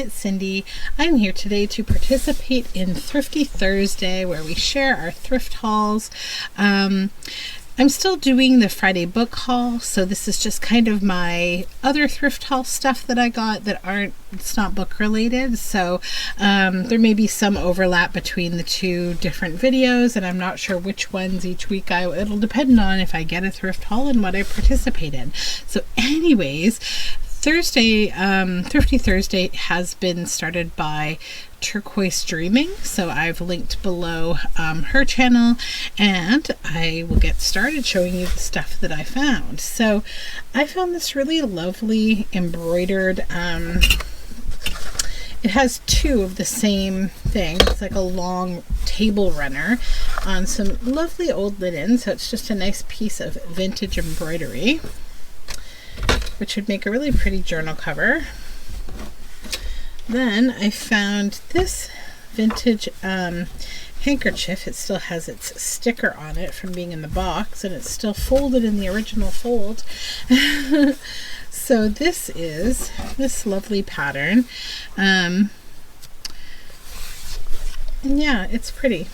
it's Cindy. I'm here today to participate in Thrifty Thursday, where we share our thrift hauls. I'm still doing the Friday book haul, so this is just kind of my other thrift haul stuff that I got that it's not book related. So there may be some overlap between the two different videos, and I'm not sure which ones each week. It'll depend on if I get a thrift haul and what I participate in. So anyways, Thrifty Thursday has been started by Turquoise Dreaming, so I've linked below her channel, and I will get started showing you the stuff that I found. So I found this really lovely embroidered, it has two of the same thing. It's like a long table runner on some lovely old linen, so it's just a nice piece of vintage embroidery, which would make a really pretty journal cover. Then I found this vintage handkerchief. It still has its sticker on it from being in the box, and it's still folded in the original fold. So this is this lovely pattern. And yeah, it's pretty.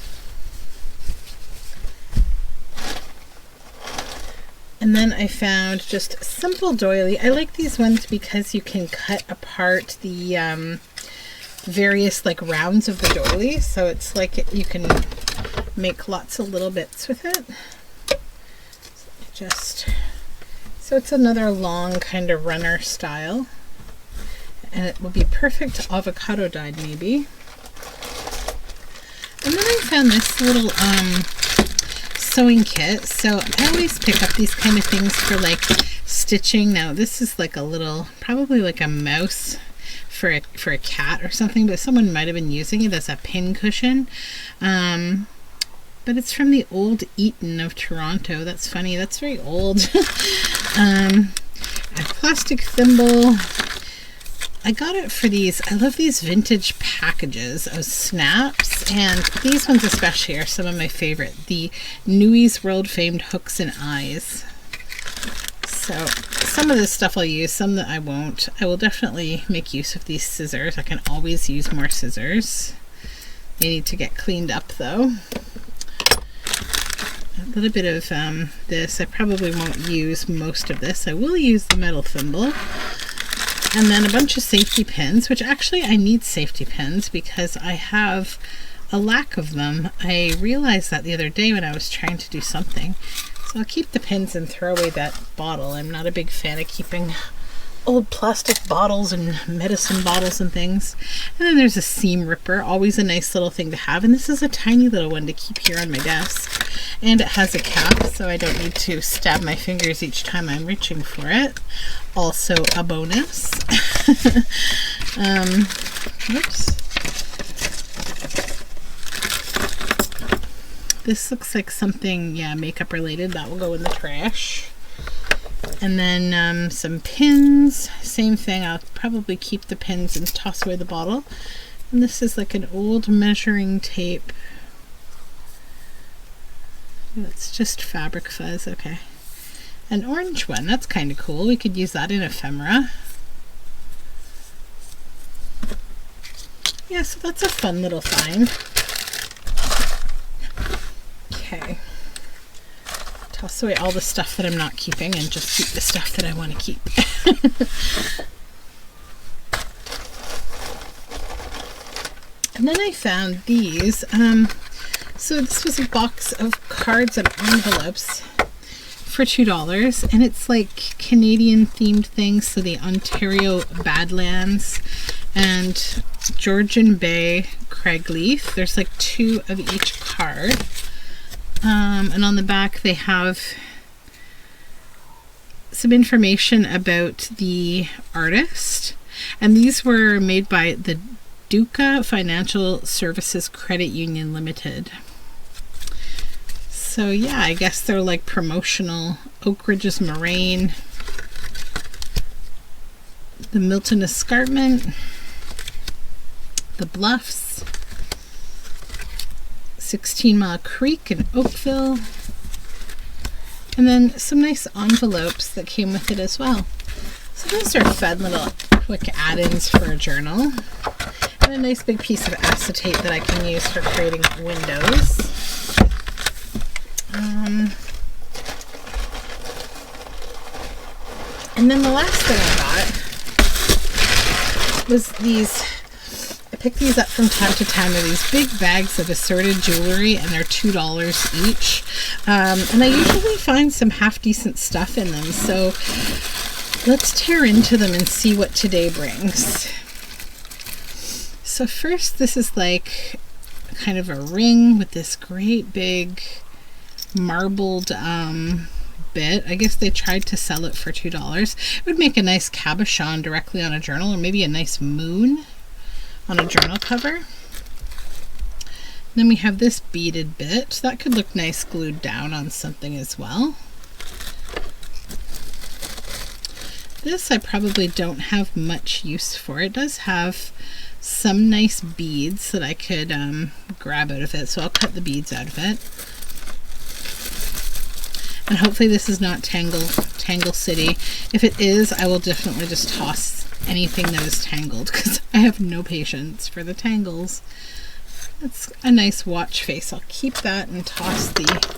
And then I found just simple doily. I like these ones because you can cut apart the various like rounds of the doily. So it's like you can make lots of little bits with it. So it's another long kind of runner style. And it will be perfect avocado dyed maybe. And then I found this little sewing kit. So I always pick up these kind of things for like stitching. Now this is like a little, probably like a mouse for a cat or something, but someone might have been using it as a pin cushion. But it's from the old Eaton of Toronto. That's funny. That's very old. A plastic thimble. I got it for these. I love these vintage packages of snaps, and these ones especially are some of my favorite. The Nui's world famed hooks and eyes. So some of this stuff I'll use, some that I won't. I will definitely make use of these scissors. I can always use more scissors. They need to get cleaned up though. A little bit of this. I probably won't use most of this. I will use the metal thimble. And then a bunch of safety pins, which actually I need safety pins because I have a lack of them. I realized that the other day when I was trying to do something. So I'll keep the pins and throw away that bottle. I'm not a big fan of keeping old plastic bottles and medicine bottles and things. And then there's a seam ripper, always a nice little thing to have. And this is a tiny little one to keep here on my desk. And it has a cap, so I don't need to stab my fingers each time I'm reaching for it. Also a bonus. Oops. This looks like something, yeah, makeup related. That will go in the trash. And then some pins. Same thing. I'll probably keep the pins and toss away the bottle. And this is like an old measuring tape. It's just fabric fuzz. Okay. An orange one. That's kind of cool. We could use that in ephemera. Yeah, so that's a fun little find. Okay. Toss away all the stuff that I'm not keeping and just keep the stuff that I want to keep. And then I found these. So this was a box of cards and envelopes for $2, and it's like Canadian themed things. So the Ontario Badlands and Georgian Bay Craigleaf. There's like 2 of each card. And on the back they have some information about the artist, and these were made by the Duca Financial Services Credit Union Limited. So yeah, I guess they're like promotional. Oak Ridge's Moraine, the Milton Escarpment, the Bluffs, 16 Mile Creek in Oakville, and then some nice envelopes that came with it as well. So those are fun little quick add-ins for a journal. And a nice big piece of acetate that I can use for creating windows. And then the last thing I got was these. I pick these up from time to time. They're these big bags of assorted jewelry, and they're $2 each. And I usually find some half decent stuff in them. So let's tear into them and see what today brings. So first, this is like kind of a ring with this great big marbled bit. I guess they tried to sell it for $2. It would make a nice cabochon directly on a journal, or maybe a nice moon on a journal cover. Then we have this beaded bit. That could look nice glued down on something as well. This I probably don't have much use for. It does have some nice beads that I could grab out of it, so I'll cut the beads out of it. And hopefully this is not Tangle City. If it is, I will definitely just toss anything that is tangled, because I have no patience for the tangles. That's a nice watch face. I'll keep that and toss the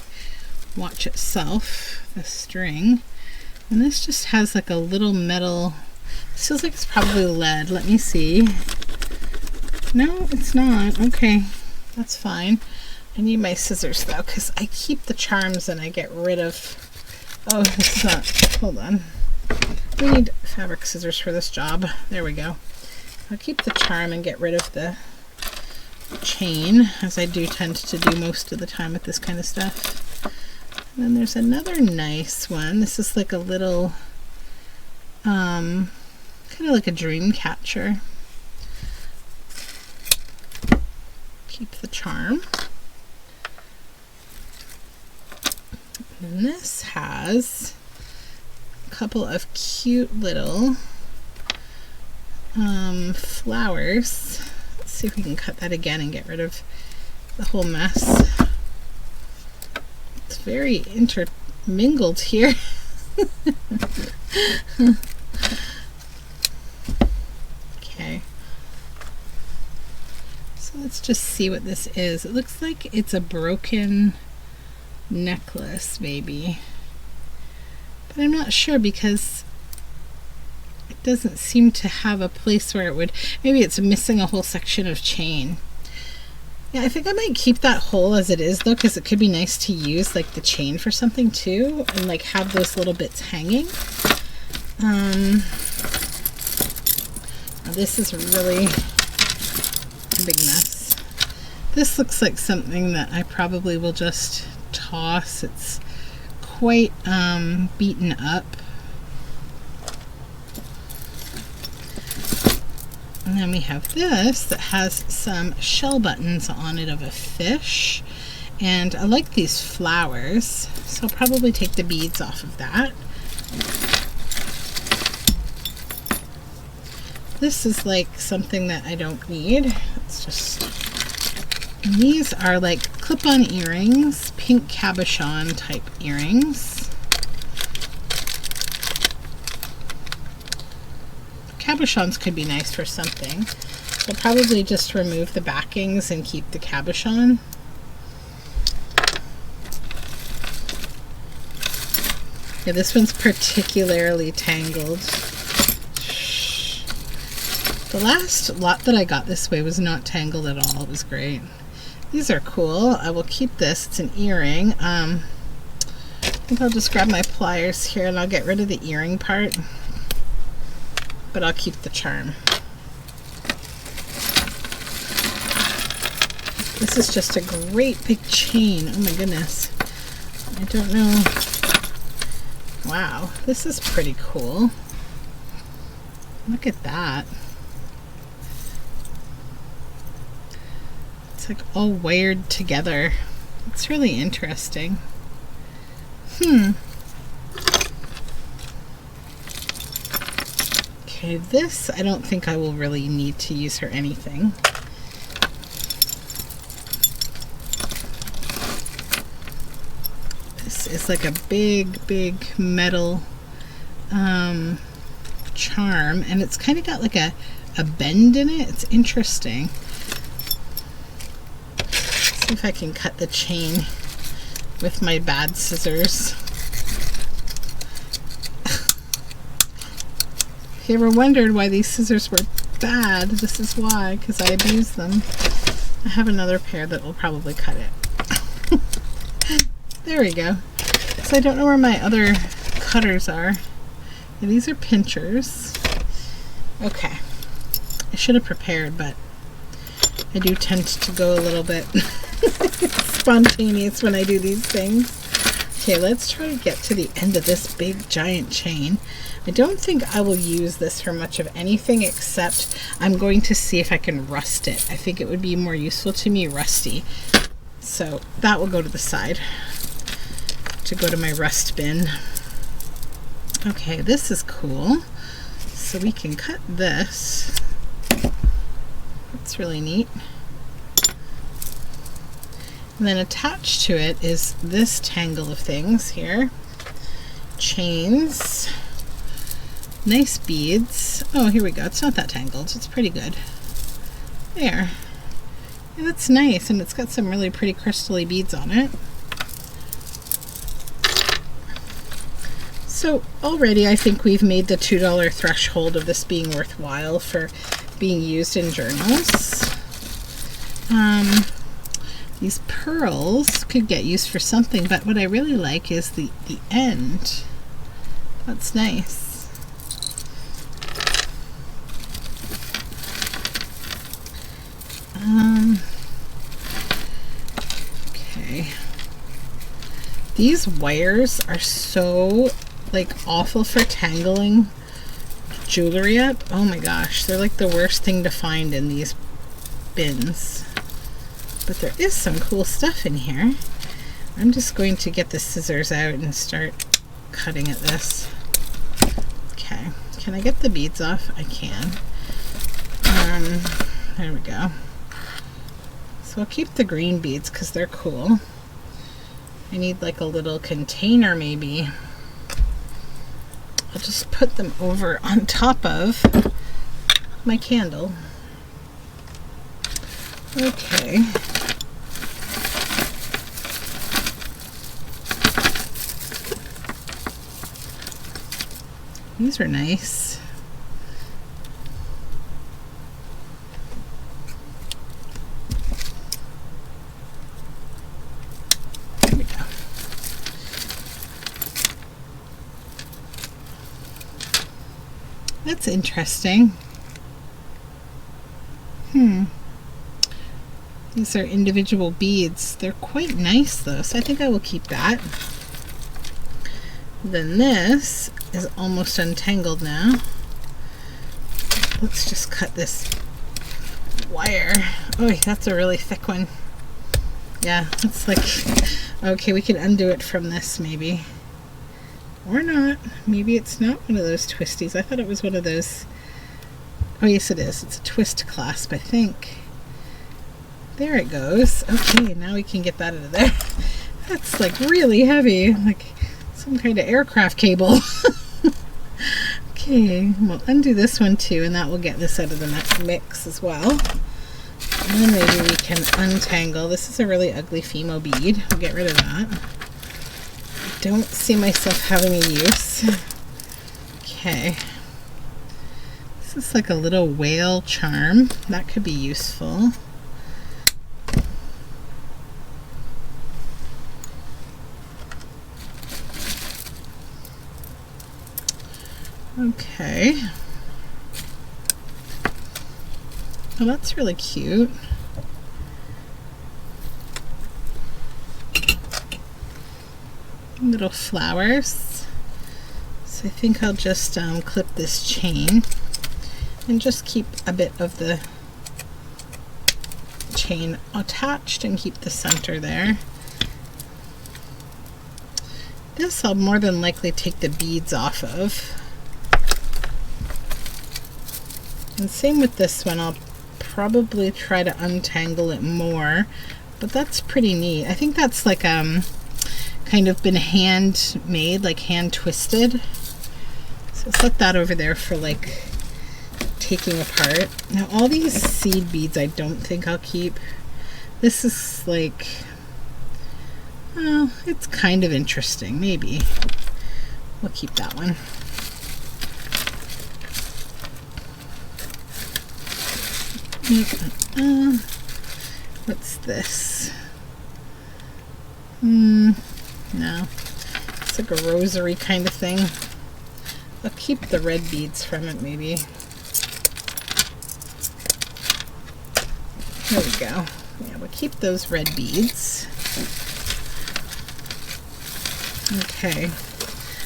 watch itself, the string. And this just has like a little metal, this feels like it's probably lead. Let me see. No, it's not. Okay, that's fine. I need my scissors though, because I keep the charms and I get rid of, oh, this is not, hold on. We need fabric scissors for this job. There we go. I'll keep the charm and get rid of the chain, as I do tend to do most of the time with this kind of stuff. And then there's another nice one. This is like a little, kind of like a dream catcher. Keep the charm. And this has a couple of cute little flowers. Let's see if we can cut that again and get rid of the whole mess. It's very intermingled here. Okay. So let's just see what this is. It looks like it's a broken necklace, maybe. But I'm not sure, because it doesn't seem to have a place where it would, maybe it's missing a whole section of chain. Yeah, I think I might keep that whole as it is though, because it could be nice to use like the chain for something too, and like have those little bits hanging. Now this is really a big mess. This looks like something that I probably will just toss. It's quite beaten up. And then we have this that has some shell buttons on it of a fish, and I like these flowers, so I'll probably take the beads off of that. This is like something that I don't need. It's just, and these are like clip-on earrings, pink cabochon type earrings. Cabochons could be nice for something. I'll probably just remove the backings and keep the cabochon. Yeah, this one's particularly tangled. The last lot that I got this way was not tangled at all. It was great. These are cool. I will keep this. It's an earring. I think I'll just grab my pliers here and I'll get rid of the earring part. But I'll keep the charm. This is just a great big chain. Oh my goodness. I don't know. Wow, this is pretty cool. Look at that. It's like all wired together. It's really interesting. Okay, this I don't think I will really need to use for anything. This is like a big metal charm, and it's kind of got like a bend in it. It's interesting. Let's see if I can cut the chain with my bad scissors. If you ever wondered why these scissors were bad, this is why, because I abused them. I have another pair that will probably cut it. There we go. So I don't know where my other cutters are. Yeah, these are pinchers. Okay. I should have prepared, but I do tend to go a little bit spontaneous when I do these things. Okay, let's try to get to the end of this big giant chain. I don't think I will use this for much of anything, except I'm going to see if I can rust it. I think it would be more useful to me rusty. So that will go to the side to go to my rust bin. Okay, this is cool. So we can cut this. That's really neat. And then attached to it is this tangle of things here. Chains. Nice beads. Oh, here we go. It's not that tangled. It's pretty good. There. Yeah, that's nice, and it's got some really pretty crystally beads on it. So already I think we've made the $2 threshold of this being worthwhile for being used in journals. These pearls could get used for something, but what I really like is the end. That's nice. Okay. These wires are so like awful for tangling jewelry up. Oh my gosh, they're like the worst thing to find in these bins. But there is some cool stuff in here. I'm just going to get the scissors out and start cutting at this. Okay, can I get the beads off? I can. There we go. So I'll keep the green beads because they're cool. I need like a little container maybe. I'll just put them over on top of my candle. Okay. These are nice. There we go. That's interesting. These are individual beads. They're quite nice though, so I think I will keep that. Then this is almost untangled now. Let's just cut this wire. Oh, that's a really thick one. Yeah, it's like, okay, we can undo it from this maybe. Or not. Maybe it's not one of those twisties. I thought it was one of those. Oh yes, it is. It's a twist clasp, I think. There it goes. Okay, now we can get that out of there. That's like really heavy, like some kind of aircraft cable. Okay, we'll undo this one too, and that will get this out of the mix as well. And then maybe we can untangle. This is a really ugly Fimo bead. We'll get rid of that. I don't see myself having a use. Okay. This is like a little whale charm. That could be useful. Okay. Oh, that's really cute. Little flowers. So I think I'll just clip this chain and just keep a bit of the chain attached and keep the center there. This I'll more than likely take the beads off of. And same with this one, I'll probably try to untangle it more, but that's pretty neat. I think that's like kind of been handmade, like hand twisted. So set that over there for like taking apart. Now all these seed beads I don't think I'll keep. This is like, well, it's kind of interesting. Maybe we'll keep that one. What's this? No, it's like a rosary kind of thing. I'll keep the red beads from it maybe. There we go. Yeah, we'll keep those red beads. Okay.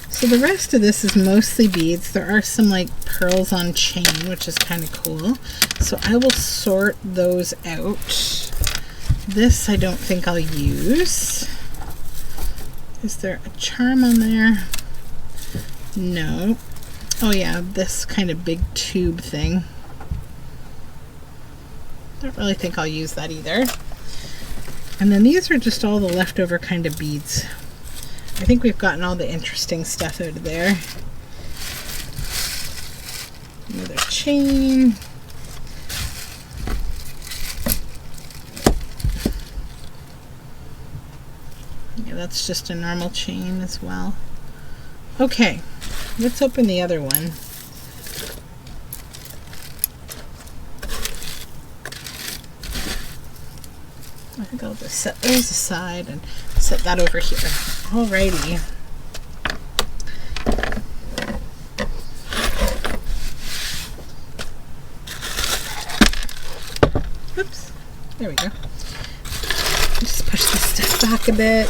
So the rest of this is mostly beads. There are some like pearls on chain, which is kind of cool. So I will sort those out. This I don't think I'll use. Is there a charm on there? No. Oh yeah, this kind of big tube thing. Don't really think I'll use that either. And then these are just all the leftover kind of beads. I think we've gotten all the interesting stuff out of there. Another chain. Yeah, that's just a normal chain as well. Okay, let's open the other one. I think I'll just set those aside and set that over here. Alrighty. Oops. There we go. Just push this stuff back a bit.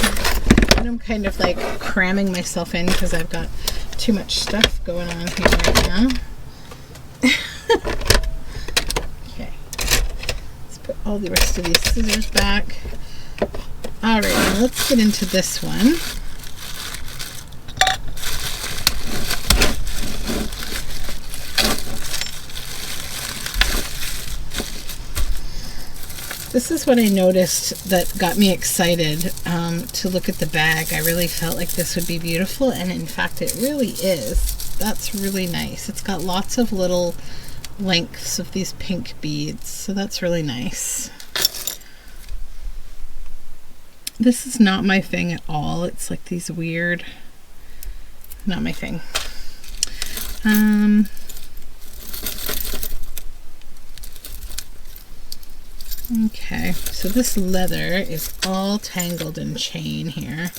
And I'm kind of like cramming myself in because I've got too much stuff going on here right now. Okay. Let's put all the rest of these scissors back. Alright, let's get into this one. This is what I noticed that got me excited to look at the bag. I really felt like this would be beautiful, and in fact it really is. That's really nice. It's got lots of little lengths of these pink beads, so that's really nice. This is not my thing at all. It's like these weird, not my thing. Okay, so this leather is all tangled in chain here.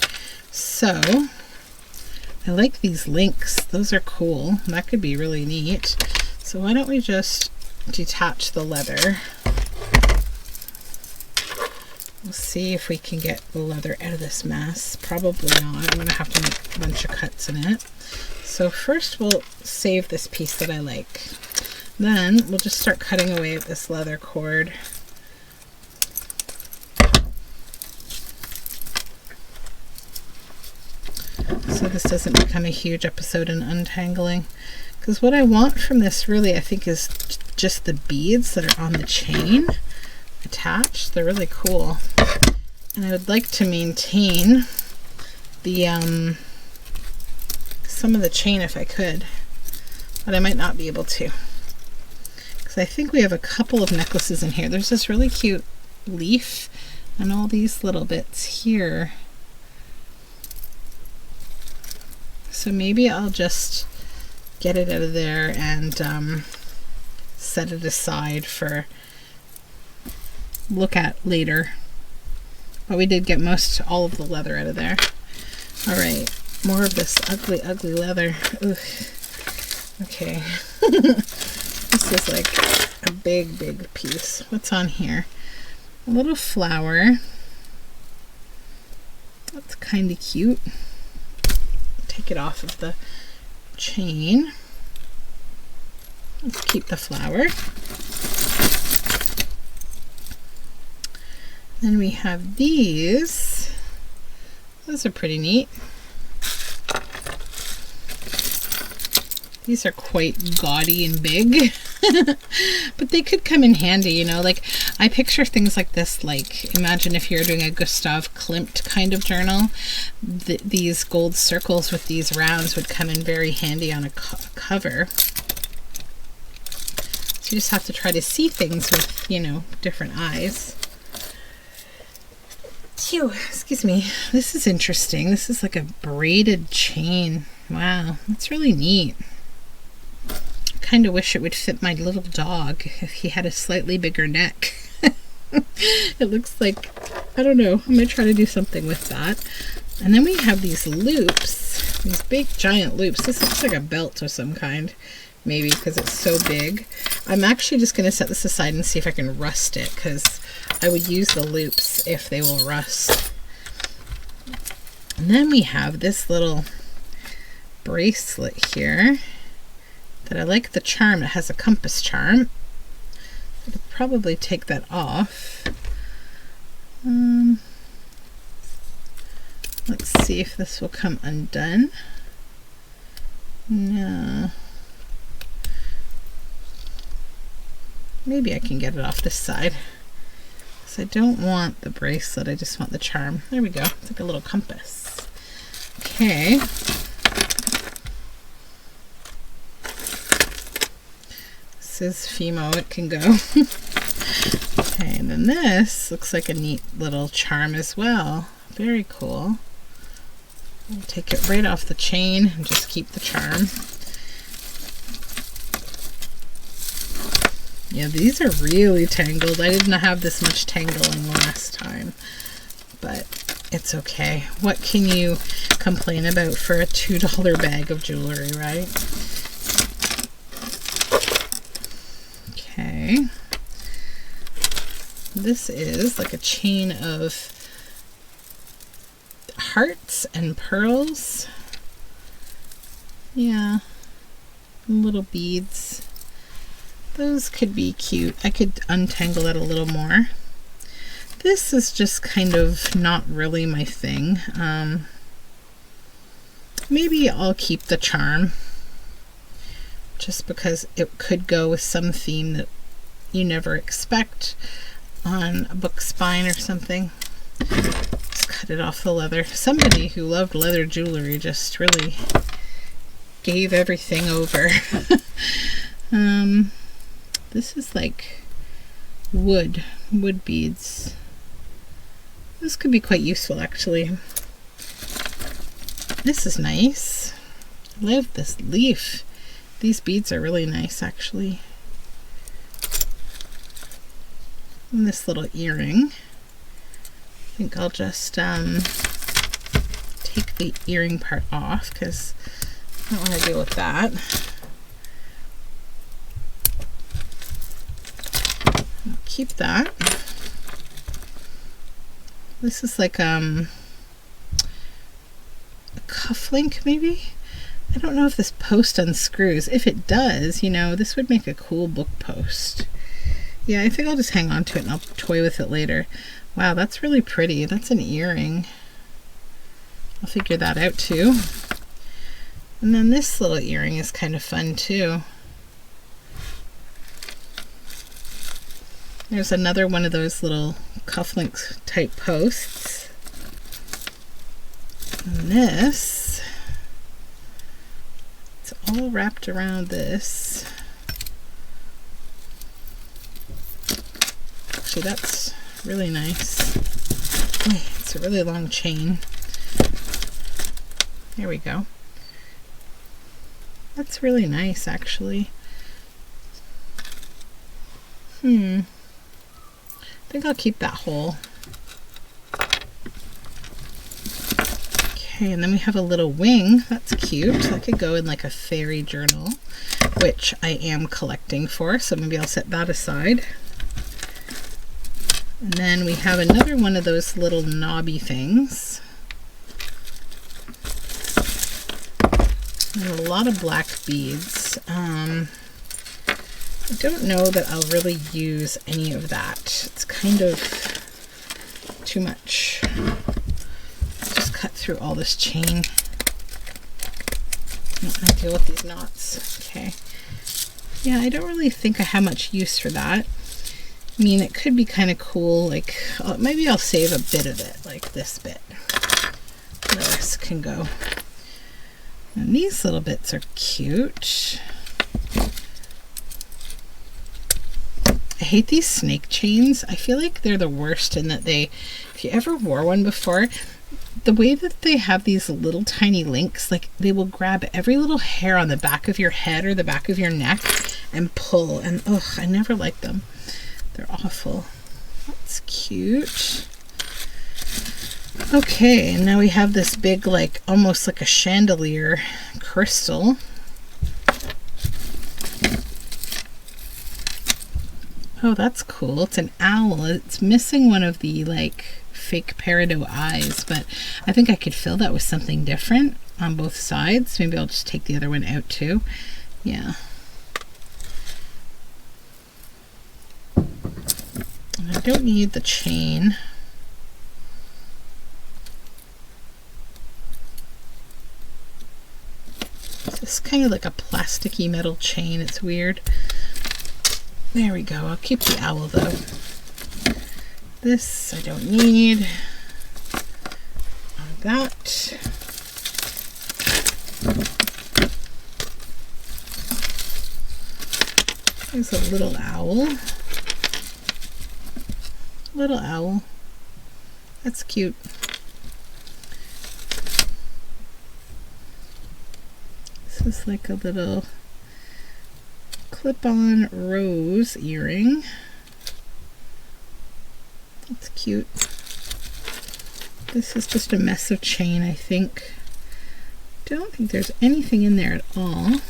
So I like these links. Those are cool. That could be really neat. So why don't we just detach the leather? We'll see if we can get the leather out of this mess. Probably not. I'm going to have to make a bunch of cuts in it. So first we'll save this piece that I like. Then we'll just start cutting away at this leather cord. So this doesn't become a huge episode in untangling. Because what I want from this really, I think, is just the beads that are on the chain attached. They're really cool. And I would like to maintain the some of the chain if I could. But I might not be able to. Because I think we have a couple of necklaces in here. There's this really cute leaf and all these little bits here. So maybe I'll just get it out of there and set it aside for look at later. But we did get all of the leather out of there. Alright, more of this ugly, ugly leather. Ugh. Okay. This is like a big, big piece. What's on here? A little flower. That's kind of cute. Take it off of the chain. Let's keep the flower. Then we have these. Those are pretty neat. These are quite gaudy and big, but they could come in handy, you know, like I picture things like this, like imagine if you're doing a Gustav Klimt kind of journal, these gold circles with these rounds would come in very handy on a cover. So you just have to try to see things with, you know, different eyes. Phew, excuse me. This is interesting. This is like a braided chain. Wow, that's really neat. Kind of wish it would fit my little dog if he had a slightly bigger neck. It looks like, I don't know, I'm going to try to do something with that. And then we have these loops, these big giant loops. This looks like a belt of some kind, maybe because it's so big. I'm actually just going to set this aside and see if I can rust it, because I would use the loops if they will rust. And then we have this little bracelet here that I like the charm. It has a compass charm. I'll probably take that off. Let's see if this will come undone. No. Maybe I can get it off this side. Because I don't want the bracelet, I just want the charm. There we go. It's like a little compass. Okay. This is Fimo, it can go. Okay, and then this looks like a neat little charm as well. Very cool. I'll take it right off the chain and just keep the charm. Yeah, these are really tangled. I didn't have this much tangling last time, but it's okay. What can you complain about for a $2 bag of jewelry, right? Okay. This is like a chain of hearts and pearls. Yeah, little beads. Those could be cute. I could untangle that a little more. This is just kind of not really my thing. Maybe I'll keep the charm, just because it could go with some theme that you never expect on a book spine or something. Just cut it off the leather. Somebody who loved leather jewelry just really gave everything over. This is like wood beads. This could be quite useful, actually. This is nice. I love this leaf. These beads are really nice, actually. And this little earring. I think I'll just take the earring part off because I don't want to deal with that. I'll keep that. This is like a cufflink, maybe? I don't know if this post unscrews. If it does, you know, this would make a cool book post. Yeah, I think I'll just hang on to it and I'll toy with it later. Wow, that's really pretty. That's an earring. I'll figure that out too. And then this little earring is kind of fun too. There's another one of those little cufflink type posts. And this, it's all wrapped around this. Actually, that's really nice. It's a really long chain. There we go. That's really nice, actually. I think I'll keep that whole. Okay, and then we have a little wing. That's cute. That could go in like a fairy journal, which I am collecting for, so maybe I'll set that aside. And then we have another one of those little knobby things. And a lot of black beads. I don't know that I'll really use any of that. It's kind of too much. Just cut through all this chain. I deal with these knots. Okay. Yeah, I don't really think I have much use for that. I mean, it could be kind of cool, like, maybe I'll save a bit of it, like this bit. The rest can go. And these little bits are cute. I hate these snake chains. I feel like they're the worst in that they, if you ever wore one before, the way that they have these little tiny links, like they will grab every little hair on the back of your head or the back of your neck and pull, and ugh, I never liked them. They're awful. That's cute. Okay, and now we have this big, like, almost like a chandelier crystal. Oh, that's cool. It's an owl. It's missing one of the, like, fake peridot eyes, but I think I could fill that with something different on both sides. Maybe I'll just take the other one out too. Yeah. I don't need the chain. It's just kind of like a plasticky metal chain. It's weird. There we go. I'll keep the owl though. This I don't need. That. There's a little owl. Little owl. That's cute. This is like a little clip-on rose earring. That's cute. This is just a mess of chain, I think. Don't think there's anything in there at all.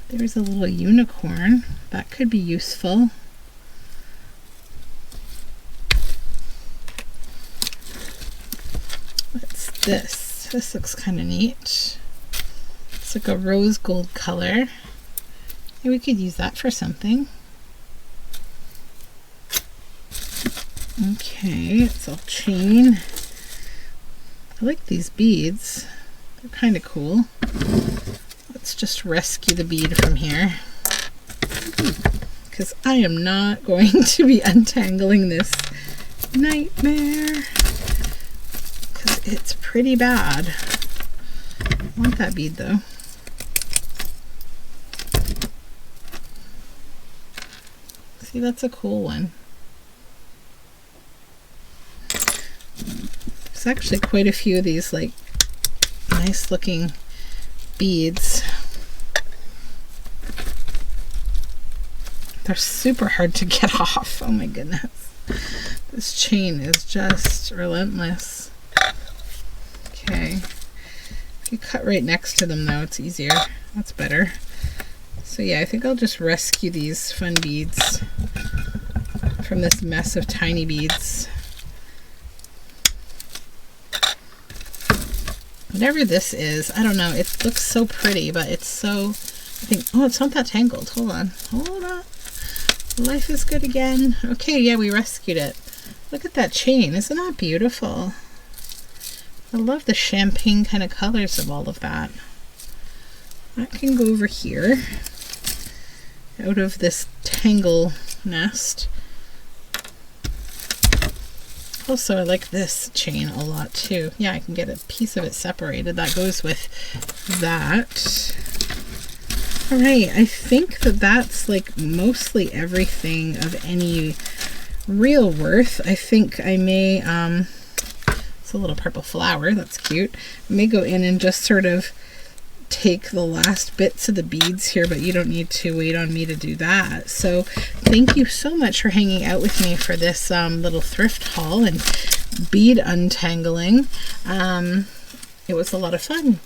There's a little unicorn. That could be useful. What's this? This looks kind of neat. It's like a rose gold color. Yeah, we could use that for something. Okay, it's all chain. I like these beads. They're kind of cool. Let's just rescue the bead from here, because I am not going to be untangling this nightmare, because it's pretty bad. I want that bead though. See, that's a cool one. There's actually quite a few of these like nice looking beads. They're super hard to get off. Oh my goodness. This chain is just relentless. Okay. If you cut right next to them though, it's easier. That's better. So yeah, I think I'll just rescue these fun beads from this mess of tiny beads. Whatever this is, I don't know. It looks so pretty, but it's so, I think, oh, it's not that tangled. Hold on. Hold on. Life is good again. Okay, yeah, we rescued it. Look at that chain. Isn't that beautiful? I love the champagne kind of colors of all of that. That can go over here out of this tangle nest. Also, I like this chain a lot too. Yeah, I can get a piece of it separated. That goes with that. All right, I think that that's like mostly everything of any real worth. I think I may, it's a little purple flower. That's cute. I may go in and just sort of take the last bits of the beads here, but you don't need to wait on me to do that. So thank you so much for hanging out with me for this little thrift haul and bead untangling. It was a lot of fun.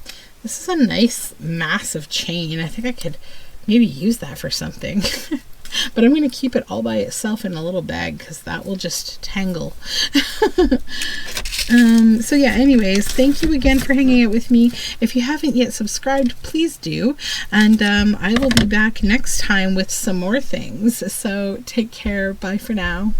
This is a nice massive chain. I think I could maybe use that for something. But I'm going to keep it all by itself in a little bag because that will just tangle. So yeah, anyways, thank you again for hanging out with me. If you haven't yet subscribed, please do. And I will be back next time with some more things. So take care. Bye for now.